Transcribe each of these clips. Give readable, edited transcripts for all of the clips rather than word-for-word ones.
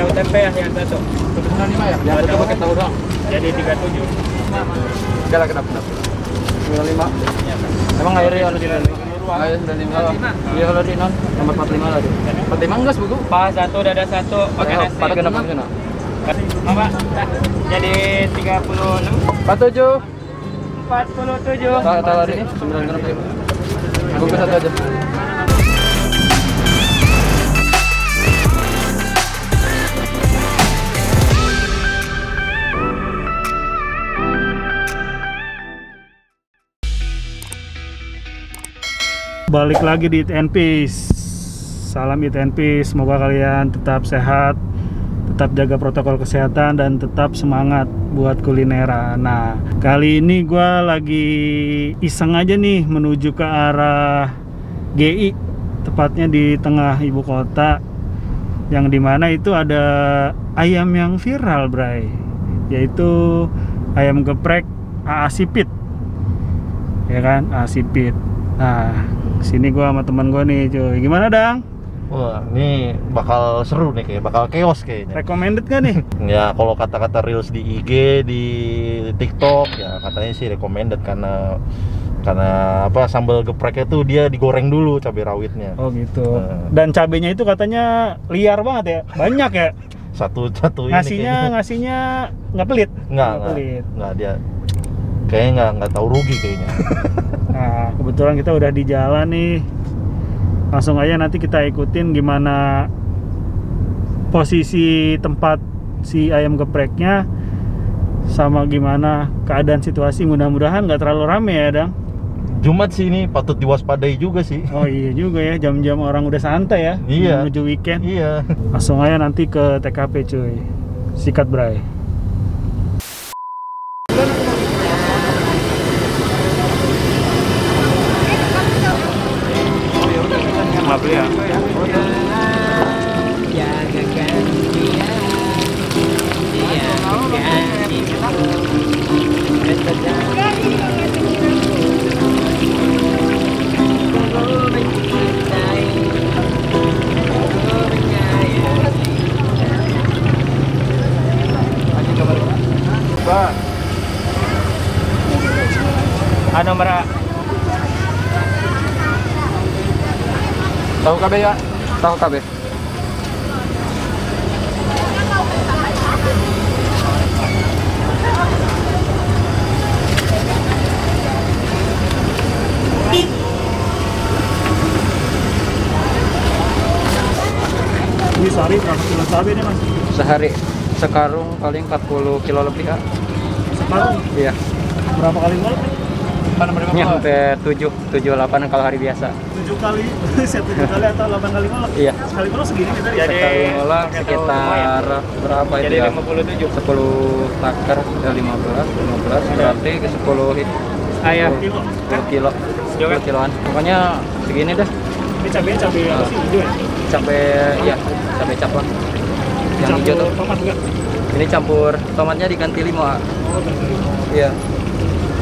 Tahu tempe ya yang satu. 95 ya? Yang satu pakai tahu doang. Jadi 37. Enggak lah, kenapa? 95. Iya, Pak. Emang airnya harus 95? Air 95. Iya, kalau di non nomor 45 lah. 45 enggak buku? Pak, satu dada satu pakai nasi. Pakai kenapa sana? Apa? Jadi 36. 47. 47. Tahu hari ini 9 kenapa ya? Buku satu aja. Balik lagi di Eat and Peace. Salam Eat and Peace. Semoga kalian tetap sehat, tetap jaga protokol kesehatan, dan tetap semangat buat kulineran. Nah, kali ini gue lagi iseng aja nih menuju ke arah GI, tepatnya di tengah ibu kota, yang dimana itu ada ayam yang viral, Bray, yaitu ayam geprek AA Sipit, ya kan, AA Sipit. Nah, sini gua sama teman gua nih, cuy. Gimana, Dang? Wah, ini bakal seru nih, kayak bakal chaos kayaknya. Recommended gak nih? Ya, kalau kata-kata reels di IG, di TikTok, ya katanya sih recommended karena apa, sambal gepreknya tuh dia digoreng dulu cabai rawitnya. Oh gitu. Dan cabenya itu katanya liar banget ya, banyak ya. Satu ini Ngasihnya nggak pelit? Nggak dia kayaknya nggak tahu rugi kayaknya. Nah, kebetulan kita udah di jalan nih. Langsung aja nanti kita ikutin gimana posisi tempat si ayam gepreknya, sama gimana keadaan situasi. Mudah-mudahan nggak terlalu rame ya, Dang. Jumat sih ini patut diwaspadai juga sih. Oh iya juga ya, jam-jam orang udah santai ya. Iya. Menuju weekend. Iya. Langsung aja nanti ke TKP, cuy. Sikat, Bray. Maaf ya. Nomor Tahu KB ya? Tahu KB. Ini sehari berapa kilo cabai nih, Mas? Sehari sekarung paling 40 kilo lebih ya. Sekarang? Iya. Berapa kali ngol? Nyampe 7-8 kalau hari biasa. 7 kali? 7 kali atau 8 kali ngolak? Iya. Sekali ngolak segini kita ya? Sekali ngolak sekitar berapa itu jadi ya? 57. 10 takar ya 15 berarti ke 10 Ayah. 10 kilo. 10 kiloan. Pokoknya segini dah. Ini cabai apa sih? Hijau ya? Cabai ya, cabai cap lah. Yang hijau tuh. Tomat juga? Ini campur tomatnya diganti limo. Oh, ganti limo. Iya.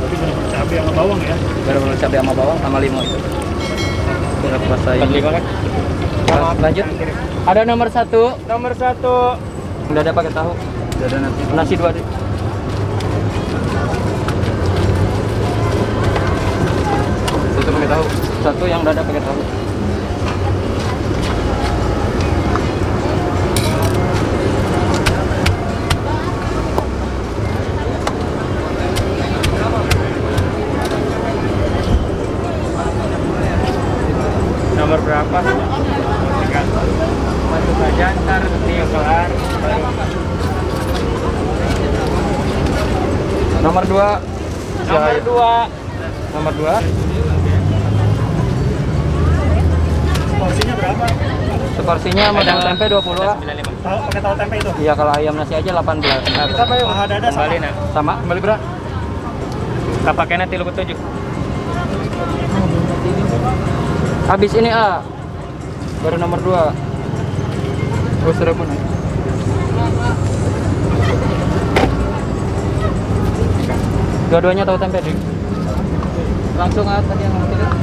Berarti benar-benar cabai sama bawang ya? Benar-benar cabai sama bawang sama limo itu. Biar rasa ini. 45 kan? Lanjut. Ada nomor 1. Nomor 1. Udah ada pakai tahu. Udah ada nasi 2 deh. Itu pakai tahu. 1 yang udah ada pakai tahu. Nomor berapa? Masuk aja, ntar dia kelar. Nomor 2. Nomor 2. Nomor 2. Porsinya berapa? Seporsinya modal tempe 20 lah. 95. Tahu pakai tahu tempe itu? Iya, kalau ayam nasi aja 18. Kita paha dada sama? Kembali nak. Sama? Kembali berapa? Tak pakai nanti lu 7. Habis ini baru nomor 2. Oh, serabun. Dua-duanya tahu tempe, Dik. Langsung tadi yang nomor 3.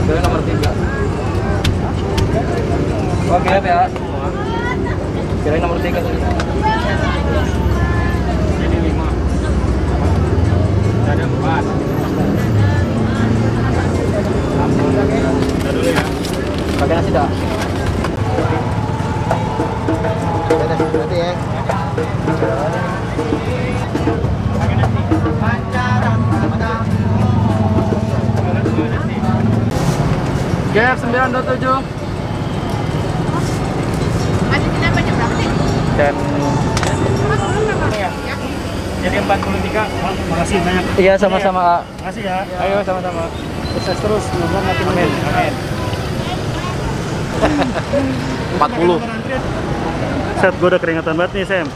Itu nomor 3. Oke ya. Kirain nomor 3 tadi. Jadi 5. Ada 4. Kita dulu ya. Pakai nasi dah. Berarti ya. Gap 927. Dan Jadi 43. Makasih banyak. iya sama-sama. Makasih ya. Ayo sama-sama. Sukses terus, semoga makin Amin. Amin. 40. Set, gue udah keringatan banget nih, Sam.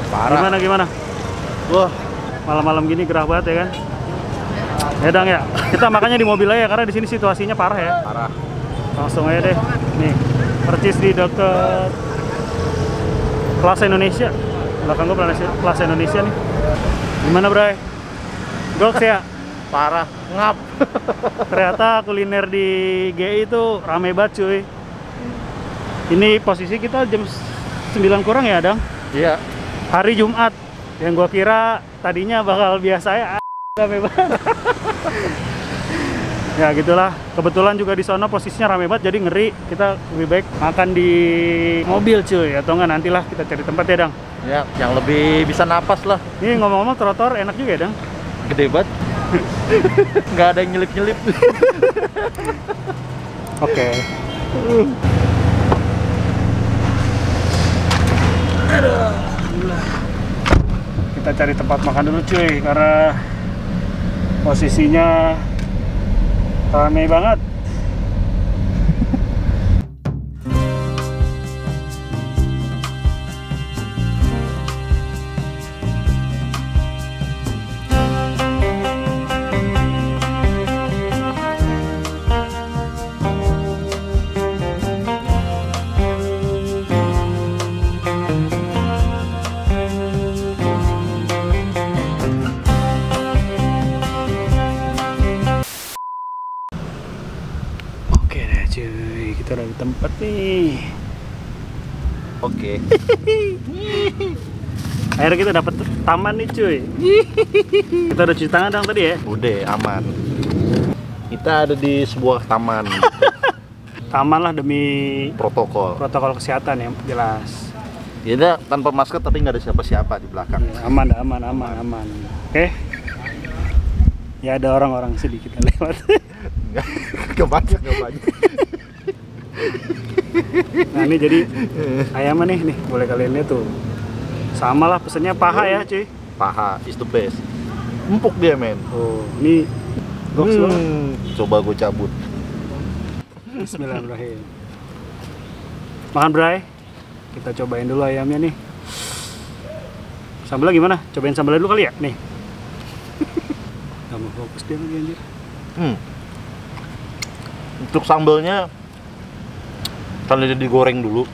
Parah. Gimana? Wah, Malam-malam gini gerah banget ya kan? Ya Dang ya, kita makanya di mobil aja karena di sini situasinya parah ya. parah. Langsung aja deh. Nih, percis di deket Plaza Indonesia. Belakang gue Plaza Indonesia nih. Gimana, Bray? Goks ya? Parah. Ngap. Ternyata kuliner di GI itu rame banget cuy. Ini posisi kita jam 9 kurang ya, Dang? Iya. Hari Jumat. Yang gua kira tadinya bakal biasa ya, rame banget. Ya gitulah. Kebetulan juga di sana posisinya rame banget, jadi ngeri. Kita lebih baik makan di mobil cuy, atau enggak nantilah kita cari tempat ya, Dang. Ya, yang lebih bisa napas lah. Ini ngomong-ngomong trotoar enak juga ya, Dang. Gede banget. Nggak ada yang nyelip-nyelip. Oke. Kita cari tempat makan dulu cuy, karena posisinya ramai banget. Oke deh cuy, kita udah di tempat nih. Oke. Akhirnya kita dapat taman nih cuy. Kita udah cuci tangan Dang tadi ya. Udah aman. Kita ada di sebuah taman. Taman lah demi Protokol. protokol kesehatan yang jelas. Ya udah, tanpa masker tapi nggak ada siapa-siapa di belakang. Ya, aman. Oke. Ya ada orang-orang sedikit yang lewat. Gak banyak. Nah ini jadi ayamnya nih, boleh kalian lihat tuh. Sama lah pesennya paha ya cuy. Paha is the best. Empuk dia men. Oh ini goks banget. Coba gue cabut. Bismillahirrahmanirrahim. Makan Bray. Kita cobain dulu ayamnya nih. Sambalnya gimana? Cobain sambalnya dulu kali ya? Nih. Gak mau fokus dia lagi anjir. Untuk sambalnya kalau dia digoreng dulu.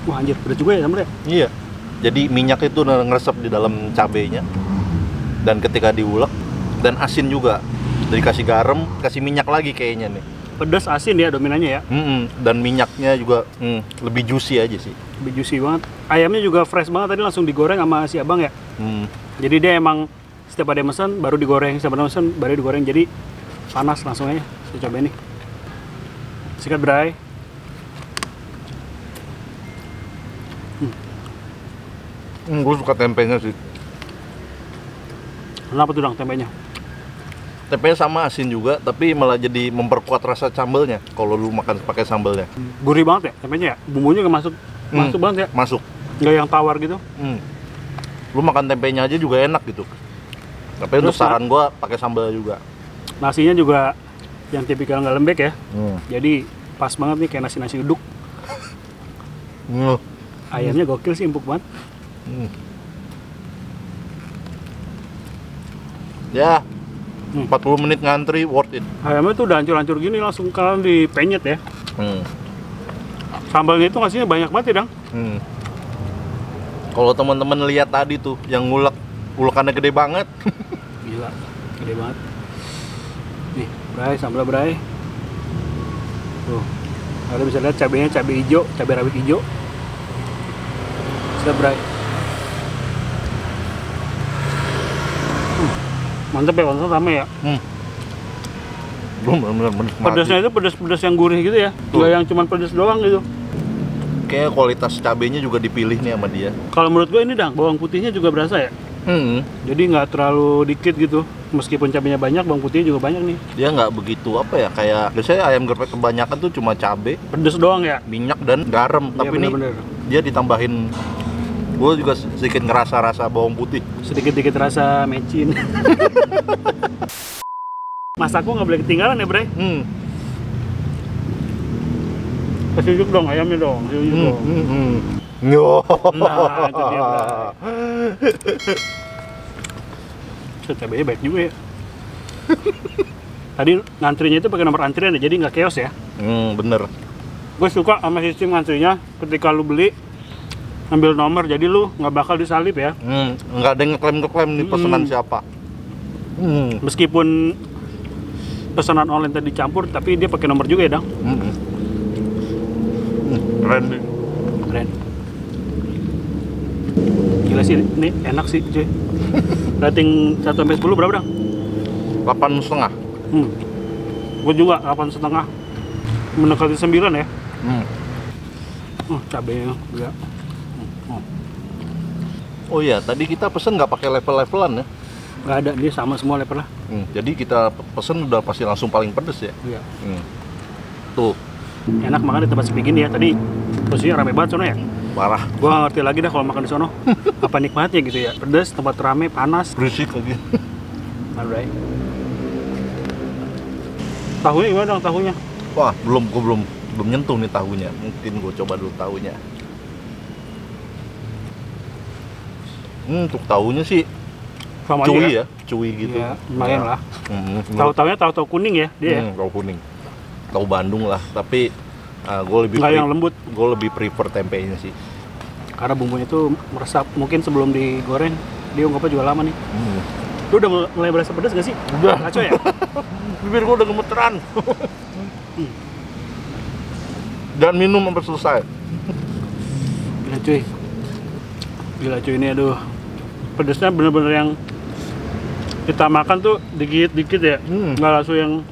Wah anjir, pedas juga ya sambalnya? Iya. Jadi minyak itu ngeresep di dalam cabenya. Dan ketika diulek dan asin juga. Jadi kasih garam, kasih minyak lagi kayaknya nih. Pedas asin ya dominannya ya. Dan minyaknya juga lebih juicy aja sih. Lebih juicy banget. Ayamnya juga fresh banget tadi langsung digoreng sama si abang ya. Jadi dia emang setiap ada yang mesen baru digoreng, setiap ada yang mesen baru digoreng. Jadi panas langsung aja. Saya cobain nih. Sikat Bray. Gue suka tempenya sih. Kenapa tuh Dang tempenya? Tempenya sama asin juga, tapi malah jadi memperkuat rasa sambalnya kalau lu makan pakai sambalnya. Gurih banget ya tempenya ya? Bumbunya nggak masuk banget ya? Masuk. Nggak yang tawar gitu? Lu makan tempenya aja juga enak gitu. Tapi untuk Terus, saran gua pakai sambal juga. Nasinya juga yang tipikal nggak lembek ya. Jadi pas banget nih kayak nasi-nasi uduk. Ayamnya gokil sih, empuk banget. Ya, 40 menit ngantri worth it. Ayamnya tuh udah hancur-hancur gini langsung kalian dipenyet ya. Sambalnya itu ngasihnya banyak banget ya Dang. Kalau teman-teman lihat tadi tuh yang ulekannya gede banget. Gila, gede banget. Nih, Bray, sambal Bray. Tuh, Kalian bisa lihat cabenya cabai hijau, cabai rawit hijau. Sedap, Bray. Mantap ya, konsen rame ya. Belum benar-benar menikmati. Pedasnya itu pedas-pedas yang gurih gitu ya. Nggak yang cuma pedas doang gitu. Kayak kualitas cabenya juga dipilih nih sama dia. Kalau menurut gue ini Dang, bawang putihnya juga berasa ya. Jadi nggak terlalu dikit gitu. Meskipun cabenya banyak, bawang putihnya juga banyak nih. Dia nggak begitu apa ya, kayak biasanya ayam geprek kebanyakan tuh cuma cabe, Pedas doang ya. minyak dan garam. Iya, Tapi ini bener-bener. dia ditambahin, gue juga sedikit ngerasa rasa bawang putih. Sedikit-dikit rasa mecin. Masakku nggak boleh ketinggalan ya, Bre. Kasih unjuk dong ayamnya dong. Kasih unjuk dong. Yo. Nah, itu dia, cabenya baik juga ya. Tadi ngantrinya itu pakai nomor antrian ya, jadi nggak chaos ya. Bener. Gue suka sama sistem ngantrinya. Ketika lu beli, ambil nomor, jadi lu nggak bakal disalip ya. Nggak ada yang ngeklaim nih pesanan siapa. Meskipun pesanan online tadi campur, tapi dia pakai nomor juga ya, Dang. Keren nih. Keren. Gila sih, ini enak sih, cuy. Rating 1-10 berapa, Dang? 8,5. Gue juga 8,5. Mendekati 9 ya. Cabenya juga. Oh iya, tadi kita pesen nggak pakai level-levelan ya. Nggak ada, dia sama semua level lah. Jadi kita pesen udah pasti langsung paling pedes ya. Iya. Tuh, Enak makan di tempat sepi gini ya. Tadi posisinya rame banget sono ya. parah. Gua nggak ngerti lagi dah kalau makan di sono. Apa nikmatnya gitu ya. Pedas, tempat rame, panas. Berisik lagi. Alright. Tahunya gimana dong tahunya? Wah, gua belum nyentuh nih tahunya. Mungkin gua coba dulu tahunya. Untuk tahunya sih Sama cuy aja ya, cuy gitu. Iya, lumayan lah. Tahu Tahu kuning ya dia ya. tahu kuning. Tahu Bandung lah, tapi gue lebih Nggak yang lembut. Gue lebih prefer tempenya sih. Karena bumbunya tuh meresap. Mungkin sebelum digoreng dia ungkapnya juga lama nih. Lu udah mulai berasa pedas gak sih? Udah. Ngaco ya? Bibir gue udah gemeteran. Dan minum sampai selesai. Gila cuy ini aduh. Pedasnya bener-bener yang kita makan tuh dikit-dikit ya. Nggak langsung yang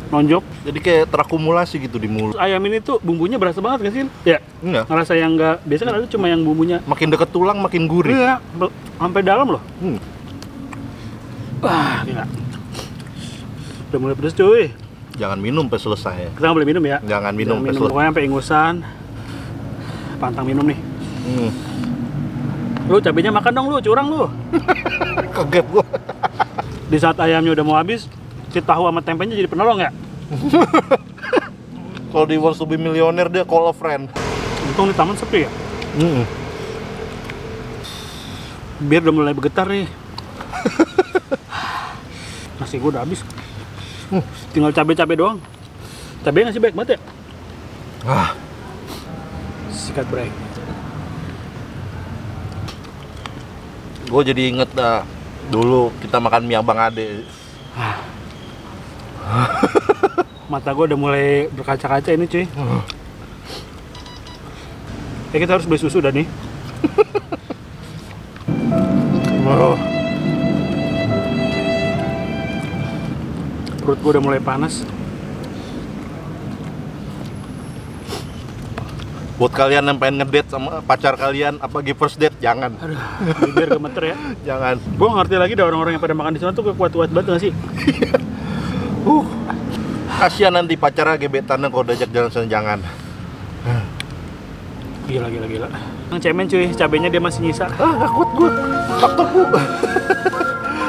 nonjok. Jadi kayak terakumulasi gitu di mulut. Ayam ini tuh bumbunya berasa banget kan sih? Ya. Enggak. Ngerasa yang nggak biasa kan ada cuma yang bumbunya. Makin deket tulang makin gurih. Iya, sampai dalam loh. Wah, gila. Udah mulai pedas cuy. Jangan minum sampai selesai ya. Kita nggak boleh minum ya. Jangan minum sampai selesai. Pokoknya sampai ingusan. Pantang minum nih. Lu cabenya makan dong lu, curang lu. Kaget gua. Di saat ayamnya udah mau habis, si tahu sama tempenya jadi penolong ya. Kalau di Wants to be Millionaire dia call a friend. Untung di taman sepi ya. Biar udah mulai bergetar nih. Nasi gua udah habis. Tinggal cabai-cabai doang. Cabenya ngasih baik banget ya. Sikat break. Gue jadi inget dulu kita makan mie Abang Ade. Mata gue udah mulai berkaca-kaca ini cuy. Kita harus beli susu dah nih. Perut gue udah mulai panas. Buat kalian yang pengen ngedate sama pacar kalian, apalagi first date, jangan. Aduh, bibir gemeter ya. Jangan. Gue ngerti lagi dah orang-orang yang pada makan di sana tuh kuat-kuat banget gak sih? Kasihan nanti pacarnya gebetan kalau diajak jalan sana, jangan. Gila. Yang cemen cuy, cabenya dia masih nyisa. Gak kuat gue. Faktor bu.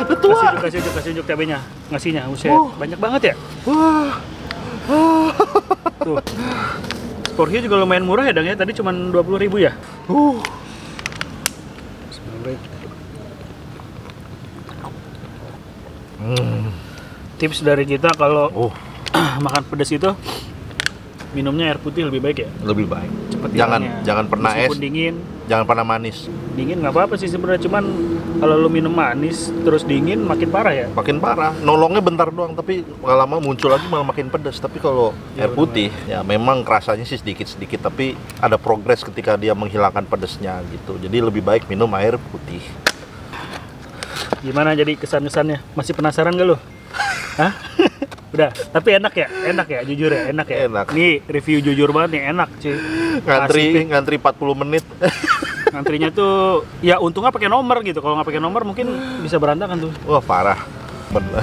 Udah tua. Kasih unjuk cabenya. Ngasihnya, buset. Banyak banget ya? Tuh. Porsinya juga lumayan murah ya Dang ya, tadi cuma 20.000 ya? Tips dari kita kalau makan pedas itu minumnya air putih lebih baik ya? Lebih baik. Cepet Jangan hilangnya. pernah es. Meskipun dingin, Jangan pernah manis. Dingin nggak apa-apa sih sebenarnya, cuman kalau lu minum manis terus dingin makin parah ya. Makin parah. Nolongnya bentar doang, tapi lama muncul lagi malah makin pedas. Tapi kalau air putih, ya memang kerasanya sih sedikit-sedikit, tapi ada progres ketika dia menghilangkan pedasnya gitu. Jadi lebih baik minum air putih. Gimana jadi kesan-kesannya? Masih penasaran gak lu? Hah? Udah, tapi enak ya, jujur ya, enak ya. Enak. Nih review jujur banget nih, enak cuy. Ngantri 40 menit. Ngantrinya tuh, ya untungnya pakai nomor gitu. Kalau nggak pakai nomor mungkin bisa berantakan tuh. Wah parah. Bener.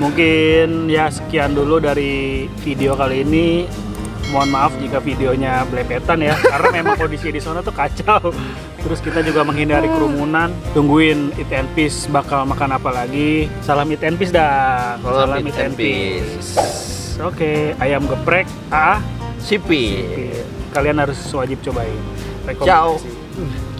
Mungkin ya sekian dulu dari video kali ini. Mohon maaf jika videonya belepetan ya, karena memang kondisi di sana tuh kacau. Terus kita juga menghindari kerumunan. Tungguin Eat and Peace bakal makan apa lagi. Salam Eat and Peace dah. Salam Eat and Peace. Oke, ayam geprek Sipi. kalian harus wajib cobain. Ciao. Rekomendasi.